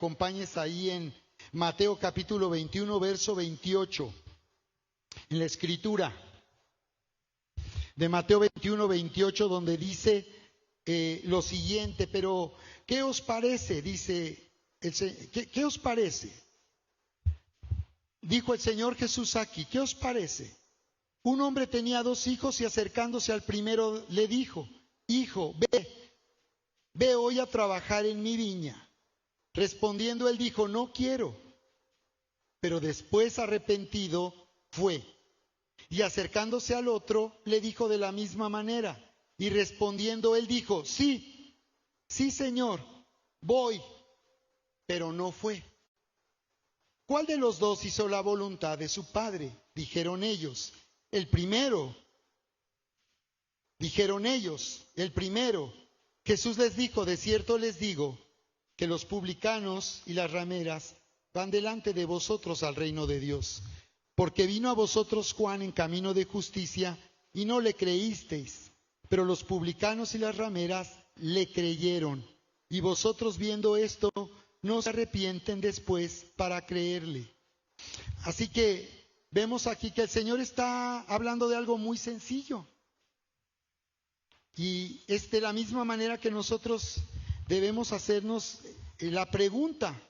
acompañes ahí en Mateo capítulo 21, verso 28, en la escritura de Mateo 21, 28, donde dice lo siguiente: pero ¿qué os parece? Dice, ¿qué os parece? Dijo el Señor Jesús aquí, ¿qué os parece? Un hombre tenía 2 hijos y acercándose al primero le dijo: Hijo, ve hoy a trabajar en mi viña. Respondiendo él dijo: no quiero. Pero después, arrepentido, fue. Y acercándose al otro le dijo de la misma manera. Y respondiendo él dijo: sí, Señor, voy. Pero no fue. ¿Cuál de los 2 hizo la voluntad de su padre? Dijeron ellos: el primero. Dijeron ellos: el primero. Jesús les dijo: de cierto les digo que los publicanos y las rameras van delante de vosotros al reino de Dios. Porque vino a vosotros Juan en camino de justicia y no le creísteis, pero los publicanos y las rameras le creyeron. Y vosotros, viendo esto, no se arrepienten después para creerle. Así que vemos aquí que el Señor está hablando de algo muy sencillo. Y es de la misma manera que nosotros debemos hacernos la pregunta.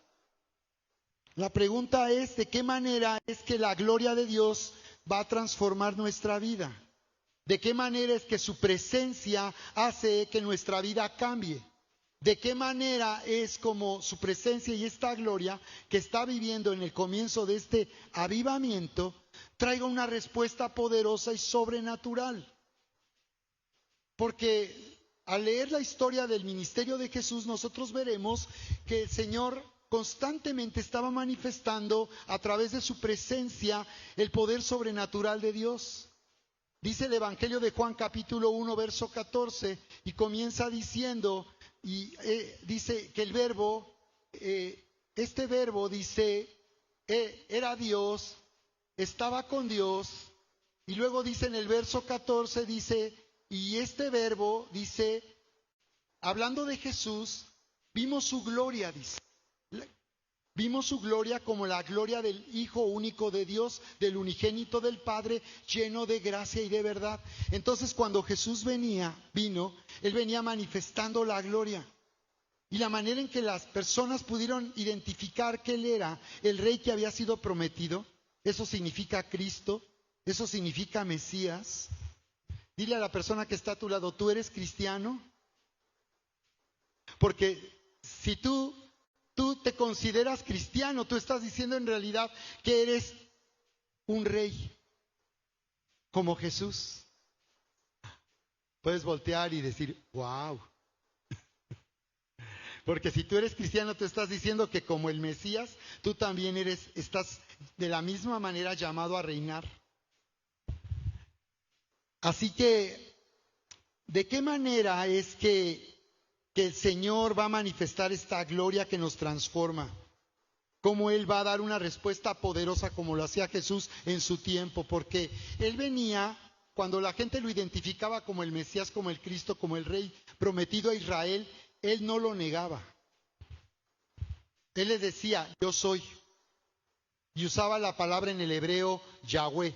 La pregunta es: ¿de qué manera es que la gloria de Dios va a transformar nuestra vida? ¿De qué manera es que su presencia hace que nuestra vida cambie? ¿De qué manera es como su presencia y esta gloria que está viviendo en el comienzo de este avivamiento traiga una respuesta poderosa y sobrenatural? Porque al leer la historia del ministerio de Jesús, nosotros veremos que el Señor constantemente estaba manifestando a través de su presencia el poder sobrenatural de Dios. Dice el Evangelio de Juan capítulo 1, verso 14, y comienza diciendo, dice que el verbo, este verbo dice, era Dios, estaba con Dios, y luego dice en el verso 14, dice, y este verbo, dice, hablando de Jesús, vimos su gloria, dice. Vimos su gloria como la gloria del Hijo único de Dios, del unigénito del Padre, lleno de gracia y de verdad. Entonces, cuando Jesús vino, Él venía manifestando la gloria. Y la manera en que las personas pudieron identificar que Él era el Rey que había sido prometido, eso significa Cristo, eso significa Mesías. Dile a la persona que está a tu lado: ¿tú eres cristiano? Porque si tú te consideras cristiano, tú estás diciendo en realidad que eres un rey, como Jesús. Puedes voltear y decir: wow. Porque si tú eres cristiano, tú estás diciendo que como el Mesías, tú también estás de la misma manera llamado a reinar. Así que, ¿de qué manera es que el Señor va a manifestar esta gloria que nos transforma? ¿Cómo Él va a dar una respuesta poderosa como lo hacía Jesús en su tiempo? Porque Él venía, cuando la gente lo identificaba como el Mesías, como el Cristo, como el Rey prometido a Israel, Él no lo negaba. Él les decía: yo soy. Y usaba la palabra en el hebreo Yahweh,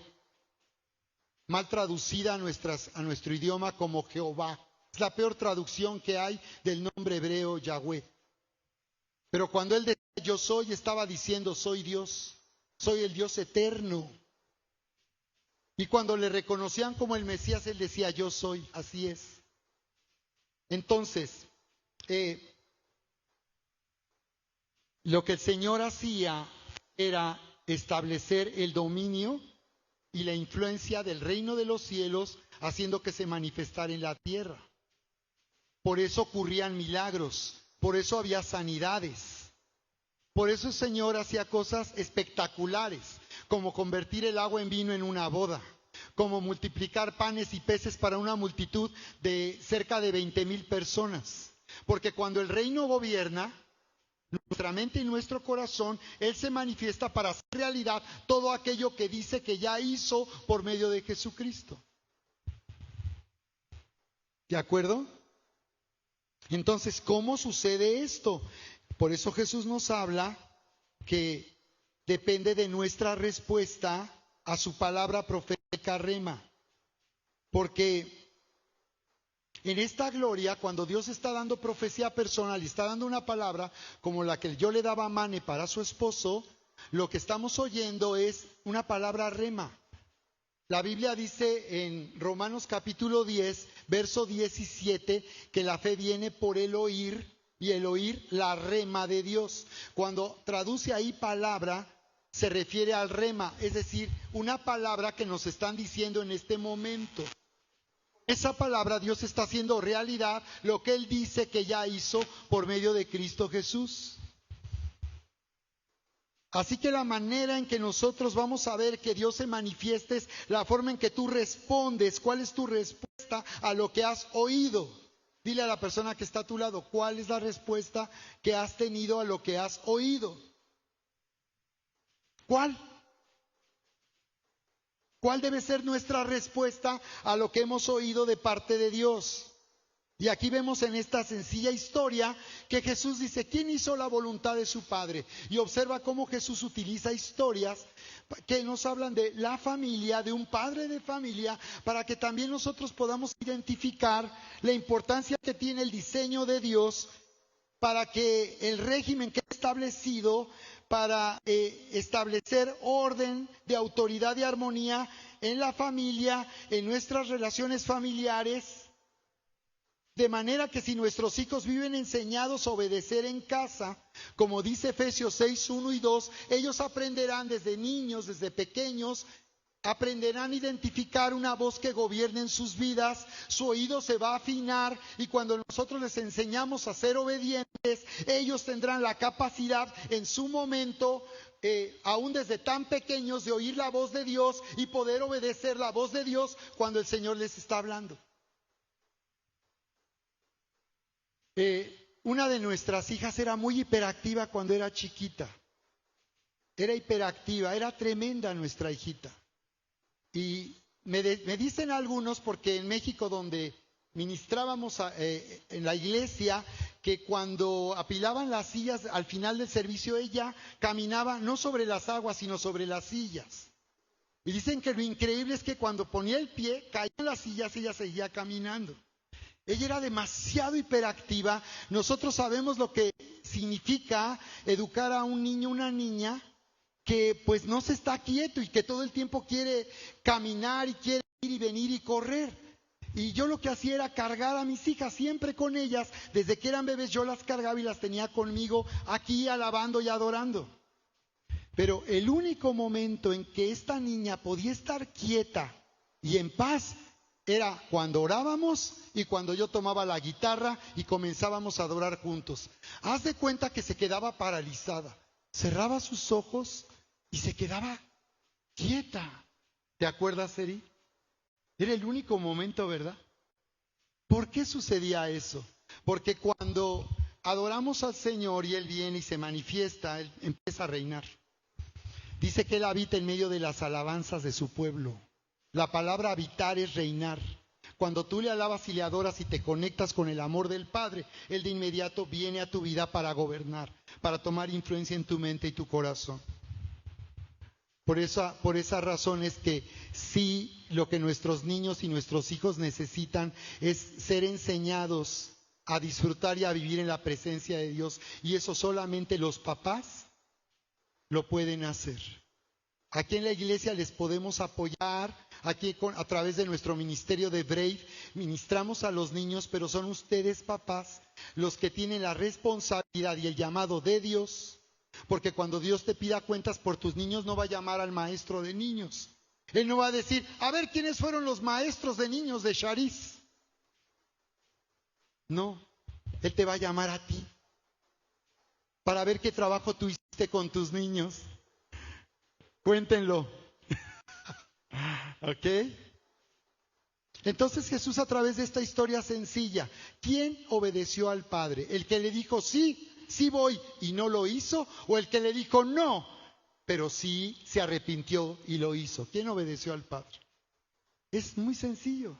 mal traducida a nuestro idioma como Jehová. Es la peor traducción que hay del nombre hebreo Yahweh. Pero cuando Él decía yo soy, estaba diciendo: soy Dios, soy el Dios eterno. Y cuando le reconocían como el Mesías, Él decía: yo soy, así es. Entonces, lo que el Señor hacía era establecer el dominio y la influencia del reino de los cielos, haciendo que se manifestara en la tierra. Por eso ocurrían milagros, por eso había sanidades. Por eso el Señor hacía cosas espectaculares, como convertir el agua en vino en una boda, como multiplicar panes y peces para una multitud de cerca de 20,000 personas. Porque cuando el reino gobierna nuestra mente y nuestro corazón, Él se manifiesta para hacer realidad todo aquello que dice que ya hizo por medio de Jesucristo. ¿De acuerdo? Entonces, ¿cómo sucede esto? Por eso Jesús nos habla que depende de nuestra respuesta a su palabra profética rema. Porque en esta gloria, cuando Dios está dando profecía personal y está dando una palabra como la que yo le daba a Mane para su esposo, lo que estamos oyendo es una palabra rema. La Biblia dice en Romanos capítulo 10, verso 17, que la fe viene por el oír y el oír la rema de Dios. Cuando traduce ahí palabra, se refiere al rema, es decir, una palabra que nos están diciendo en este momento. Esa palabra Dios está haciendo realidad lo que Él dice que ya hizo por medio de Cristo Jesús. Así que la manera en que nosotros vamos a ver que Dios se manifieste es la forma en que tú respondes. ¿Cuál es tu respuesta a lo que has oído? Dile a la persona que está a tu lado, ¿cuál es la respuesta que has tenido a lo que has oído? ¿Cuál? ¿Cuál debe ser nuestra respuesta a lo que hemos oído de parte de Dios? Y aquí vemos en esta sencilla historia que Jesús dice, ¿quién hizo la voluntad de su Padre? Y observa cómo Jesús utiliza historias que nos hablan de la familia, de un padre de familia, para que también nosotros podamos identificar la importancia que tiene el diseño de Dios para que el régimen que ha establecido para establecer orden de autoridad y armonía en la familia, en nuestras relaciones familiares, de manera que si nuestros hijos viven enseñados a obedecer en casa, como dice Efesios 6, 1 y 2, ellos aprenderán desde niños, desde pequeños, aprenderán a identificar una voz que gobierne en sus vidas, su oído se va a afinar y cuando nosotros les enseñamos a ser obedientes, ellos tendrán la capacidad en su momento, aún desde tan pequeños, de oír la voz de Dios y poder obedecer la voz de Dios cuando el Señor les está hablando. Una de nuestras hijas era muy hiperactiva cuando era chiquita. Era hiperactiva, era tremenda nuestra hijita. Y me dicen algunos, porque en México donde ministrábamos en la iglesia, que cuando apilaban las sillas al final del servicio, ella caminaba no sobre las aguas, sino sobre las sillas. Y dicen que lo increíble es que cuando ponía el pie, caían las sillas y ella seguía caminando. Ella era demasiado hiperactiva. Nosotros sabemos lo que significa educar a un niño, una niña, que pues no se está quieto y que todo el tiempo quiere caminar y quiere ir y venir y correr. Y yo lo que hacía era cargar a mis hijas siempre con ellas. Desde que eran bebés yo las cargaba y las tenía conmigo aquí alabando y adorando. Pero el único momento en que esta niña podía estar quieta y en paz era cuando orábamos y cuando yo tomaba la guitarra y comenzábamos a adorar juntos. Haz de cuenta que se quedaba paralizada. Cerraba sus ojos y se quedaba quieta. ¿Te acuerdas, Eri? Era el único momento, ¿verdad? ¿Por qué sucedía eso? Porque cuando adoramos al Señor y Él viene y se manifiesta, Él empieza a reinar. Dice que Él habita en medio de las alabanzas de su pueblo. La palabra habitar es reinar. Cuando tú le alabas y le adoras y te conectas con el amor del Padre, Él de inmediato viene a tu vida para gobernar, para tomar influencia en tu mente y tu corazón. Por esa razón es que sí, lo que nuestros niños y nuestros hijos necesitan es ser enseñados a disfrutar y a vivir en la presencia de Dios. Y eso solamente los papás lo pueden hacer. Aquí en la iglesia les podemos apoyar, aquí a través de nuestro ministerio de Brave, ministramos a los niños, pero son ustedes, papás, los que tienen la responsabilidad y el llamado de Dios, porque cuando Dios te pida cuentas por tus niños, no va a llamar al maestro de niños. Él no va a decir, a ver, ¿quiénes fueron los maestros de niños de Shariz? No, Él te va a llamar a ti, para ver qué trabajo tú hiciste con tus niños. Cuéntenlo. ¿Ok? Entonces Jesús, a través de esta historia sencilla, ¿quién obedeció al Padre? ¿El que le dijo sí, sí voy y no lo hizo? ¿O el que le dijo no, pero sí se arrepintió y lo hizo? ¿Quién obedeció al Padre? Es muy sencillo.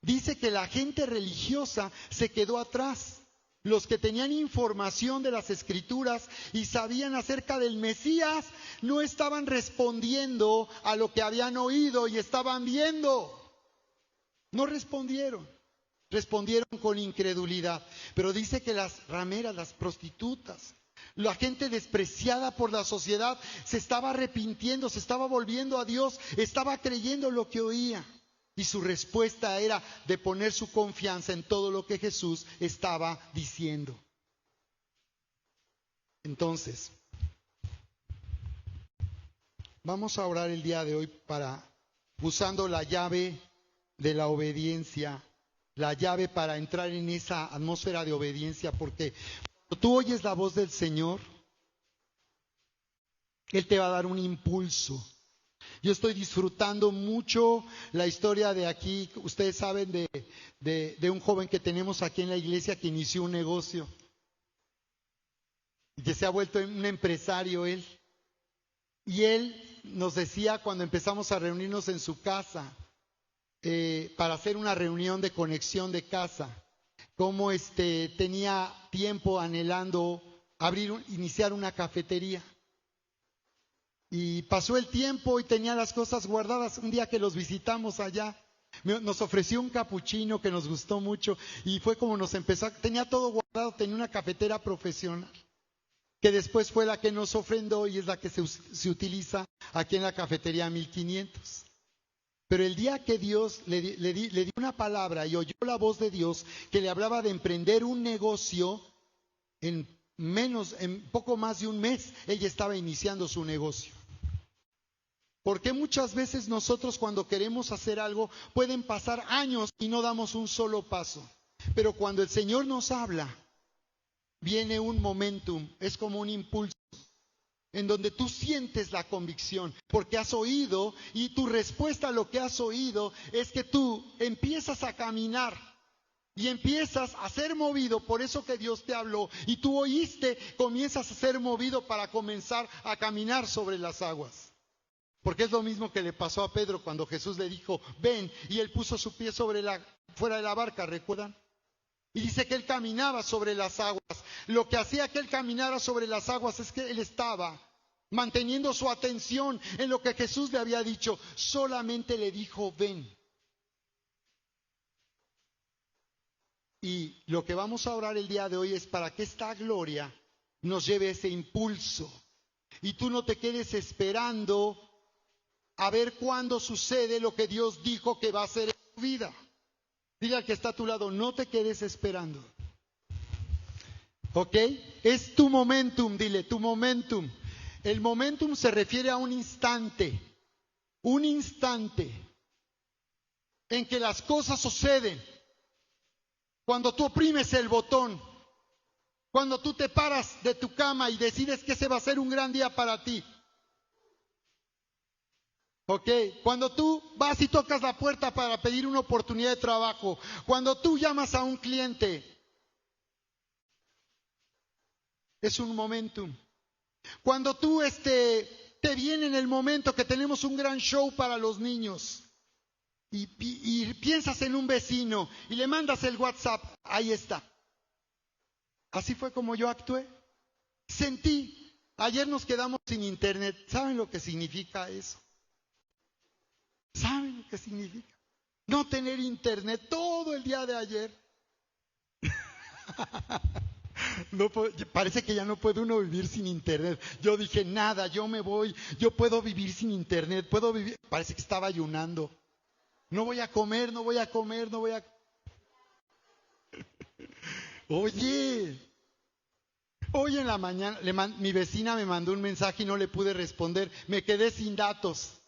Dice que la gente religiosa se quedó atrás. los que tenían información de las Escrituras y sabían acerca del Mesías, no estaban respondiendo a lo que habían oído y estaban viendo. No respondieron. Respondieron con incredulidad. Pero dice que las rameras, las prostitutas, la gente despreciada por la sociedad, se estaba arrepintiendo, se estaba volviendo a Dios, estaba creyendo lo que oía. Y su respuesta era de poner su confianza en todo lo que Jesús estaba diciendo. Entonces, vamos a orar el día de hoy usando la llave de la obediencia, la llave para entrar en esa atmósfera de obediencia, porque cuando tú oyes la voz del Señor, Él te va a dar un impulso. Yo estoy disfrutando mucho la historia de aquí. Ustedes saben de un joven que tenemos aquí en la iglesia que inició un negocio y que se ha vuelto un empresario él. Y él nos decía cuando empezamos a reunirnos en su casa para hacer una reunión de conexión de casa, cómo tenía tiempo anhelando iniciar una cafetería. Y pasó el tiempo y tenía las cosas guardadas. Un día que los visitamos allá, nos ofreció un capuchino que nos gustó mucho y fue como nos empezó. Tenía todo guardado, tenía una cafetera profesional, que después fue la que nos ofrendó y es la que se utiliza aquí en la cafetería 1500. Pero el día que Dios le dio una palabra y oyó la voz de Dios que le hablaba de emprender un negocio, en poco más de un mes, ella estaba iniciando su negocio. Porque muchas veces nosotros cuando queremos hacer algo pueden pasar años y no damos un solo paso. Pero cuando el Señor nos habla, viene un momentum, es como un impulso, en donde tú sientes la convicción, porque has oído y tu respuesta a lo que has oído es que tú empiezas a caminar y empiezas a ser movido por eso que Dios te habló y tú oíste, comienzas a ser movido para comenzar a caminar sobre las aguas. Porque es lo mismo que le pasó a Pedro cuando Jesús le dijo, ven, y él puso su pie fuera de la barca, ¿recuerdan? Y dice que él caminaba sobre las aguas. Lo que hacía que él caminara sobre las aguas es que él estaba manteniendo su atención en lo que Jesús le había dicho. Solamente le dijo, ven. Y lo que vamos a orar el día de hoy es para que esta gloria nos lleve ese impulso. Y tú no te quedes esperando a ver cuándo sucede lo que Dios dijo que va a hacer en tu vida. Dile al que está a tu lado, no te quedes esperando. ¿Ok? Es tu momentum, dile, tu momentum. El momentum se refiere a un instante en que las cosas suceden. Cuando tú oprimes el botón, cuando tú te paras de tu cama y decides que ese va a ser un gran día para ti. Ok, cuando tú vas y tocas la puerta para pedir una oportunidad de trabajo, cuando tú llamas a un cliente, es un momentum. Cuando tú te viene en el momento que tenemos un gran show para los niños y piensas en un vecino y le mandas el WhatsApp, ahí está. Así fue como yo actué. Sentí, ayer nos quedamos sin internet. ¿Saben lo que significa eso? ¿Saben lo que significa? No tener internet todo el día de ayer. Parece que ya no puede uno vivir sin internet. Yo dije, nada, yo me voy, yo puedo vivir sin internet, puedo vivir. Parece que estaba ayunando. No voy a comer. Hoy en la mañana mi vecina me mandó un mensaje y no le pude responder. Me quedé sin datos.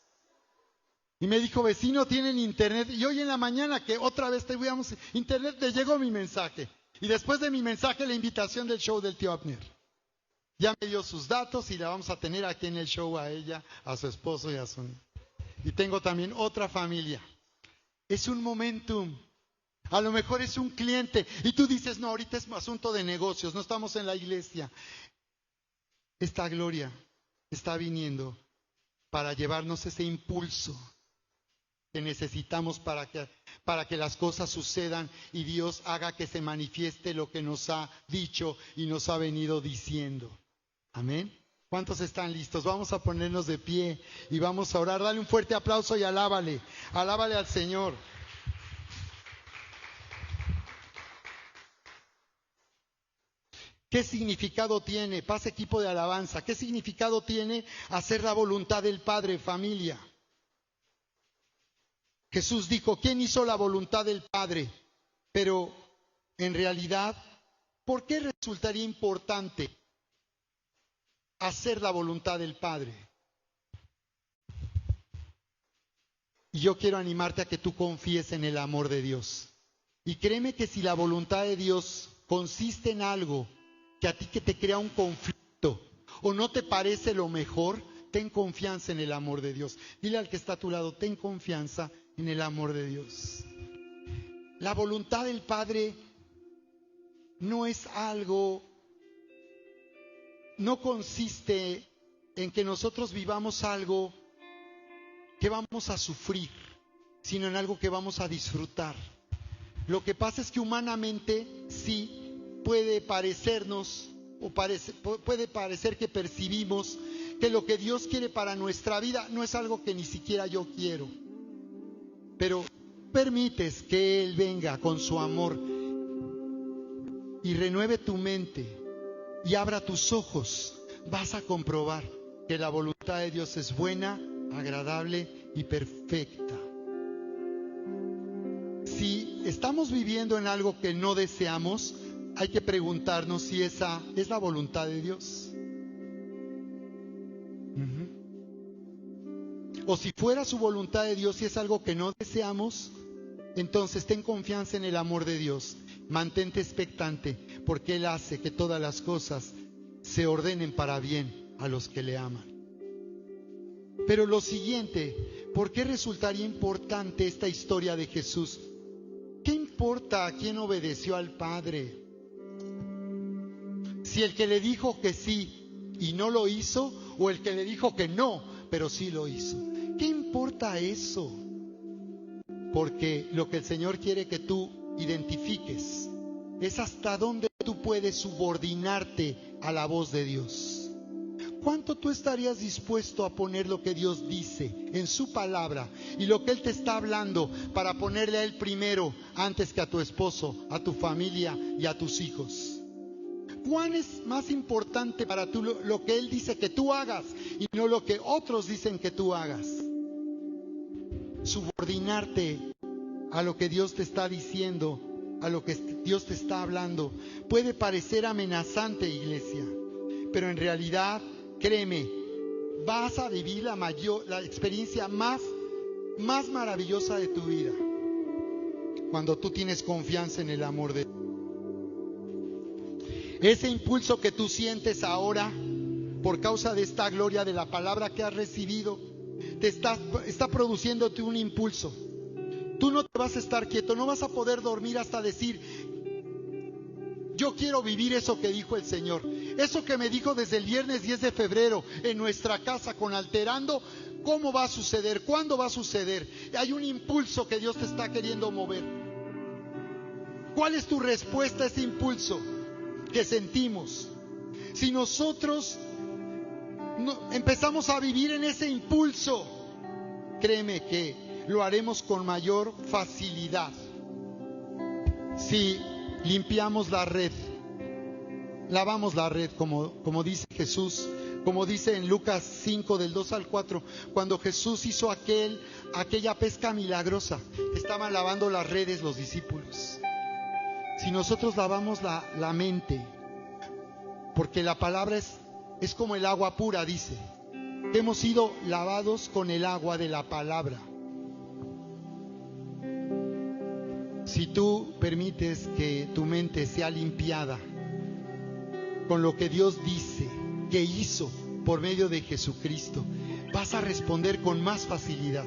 Y me dijo, vecino, ¿tienen internet? Y hoy en la mañana que otra vez teníamos internet, le llegó mi mensaje. Y después de mi mensaje, la invitación del show del tío Abner. Ya me dio sus datos y la vamos a tener aquí en el show a ella, a su esposo y a su... Y tengo también otra familia. Es un momentum. A lo mejor es un cliente. Y tú dices, no, ahorita es un asunto de negocios, no estamos en la iglesia. Esta gloria está viniendo para llevarnos ese impulso que necesitamos para que las cosas sucedan y Dios haga que se manifieste lo que nos ha dicho y nos ha venido diciendo. Amén. ¿Cuántos están listos? Vamos a ponernos de pie y vamos a orar. Dale un fuerte aplauso y alábale al Señor. ¿Qué significado tiene, paz equipo de alabanza, qué significado tiene hacer la voluntad del Padre, familia? Jesús dijo, ¿quién hizo la voluntad del Padre? Pero en realidad, ¿por qué resultaría importante hacer la voluntad del Padre? Y yo quiero animarte a que tú confíes en el amor de Dios. Y créeme que si la voluntad de Dios consiste en algo que a ti que te crea un conflicto o no te parece lo mejor, ten confianza en el amor de Dios. Dile al que está a tu lado, ten confianza en el amor de Dios. La voluntad del Padre no es algo, no consiste en que nosotros vivamos algo que vamos a sufrir, sino en algo que vamos a disfrutar. Lo que pasa es que humanamente sí puede parecernos o puede parecer que percibimos que lo que Dios quiere para nuestra vida no es algo que ni siquiera yo quiero. Pero permites que Él venga con su amor y renueve tu mente y abra tus ojos, vas a comprobar que la voluntad de Dios es buena, agradable y perfecta. Si estamos viviendo en algo que no deseamos, hay que preguntarnos si esa es la voluntad de Dios. O si fuera su voluntad de Dios y es algo que no deseamos, entonces ten confianza en el amor de Dios. Mantente expectante, porque Él hace que todas las cosas se ordenen para bien a los que le aman. Pero lo siguiente, ¿por qué resultaría importante esta historia de Jesús? ¿Qué importa a quién obedeció al Padre? Si el que le dijo que sí y no lo hizo, o el que le dijo que no, pero sí lo hizo. ¿Qué importa eso? Porque lo que el Señor quiere que tú identifiques es hasta dónde tú puedes subordinarte a la voz de Dios. ¿Cuánto tú estarías dispuesto a poner lo que Dios dice en su palabra y lo que Él te está hablando para ponerle a Él primero antes que a tu esposo, a tu familia y a tus hijos? ¿Cuán es más importante para tú lo que Él dice que tú hagas y no lo que otros dicen que tú hagas? Subordinarte a lo que Dios te está diciendo, a lo que Dios te está hablando, puede parecer amenazante, iglesia, pero en realidad, créeme, vas a vivir la experiencia más maravillosa de tu vida cuando tú tienes confianza en el amor de Dios. Ese impulso que tú sientes ahora por causa de esta gloria de la palabra que has recibido, te está produciéndote un impulso. Tú no te vas a estar quieto, no vas a poder dormir hasta decir, yo quiero vivir eso que dijo el Señor. Eso que me dijo desde el viernes 10 de febrero en nuestra casa con Alterando, ¿cómo va a suceder? ¿Cuándo va a suceder? Hay un impulso que Dios te está queriendo mover. ¿Cuál es tu respuesta a ese impulso que sentimos? Si nosotros empezamos a vivir en ese impulso, créeme que lo haremos con mayor facilidad. Si limpiamos la red, lavamos la red, como dice Jesús, como dice en Lucas 5 del 2 al 4, cuando Jesús hizo aquella pesca milagrosa, estaban lavando las redes los discípulos. Si nosotros lavamos la mente, porque la palabra es como el agua pura, dice, hemos sido lavados con el agua de la palabra. Si tú permites que tu mente sea limpiada con lo que Dios dice que hizo por medio de Jesucristo, vas a responder con más facilidad.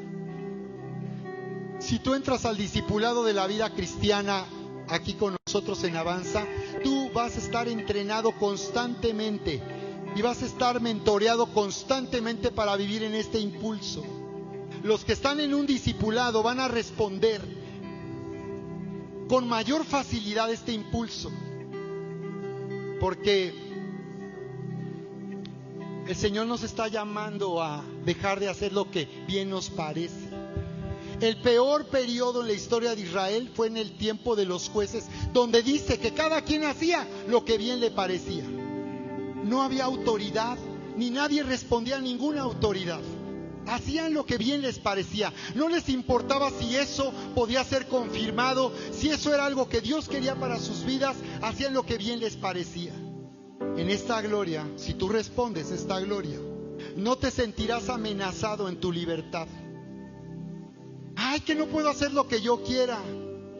Si tú entras al discipulado de la vida cristiana aquí con nosotros en Avanza, tú vas a estar entrenado constantemente y vas a estar mentoreado constantemente para vivir en este impulso. los que están en un discipulado van a responder con mayor facilidad este impulso, porque el Señor nos está llamando a dejar de hacer lo que bien nos parece. El peor periodo en la historia de Israel fue en el tiempo de los jueces, donde dice que cada quien hacía lo que bien le parecía. No había autoridad, ni nadie respondía a ninguna autoridad. Hacían lo que bien les parecía. No les importaba si eso podía ser confirmado, si eso era algo que Dios quería para sus vidas. Hacían lo que bien les parecía. En esta gloria, si tú respondes esta gloria, no te sentirás amenazado en tu libertad. Ay, que no puedo hacer lo que yo quiera.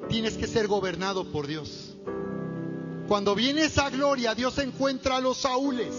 Tienes que ser gobernado por Dios. Cuando viene esa gloria, Dios encuentra a los Saúles.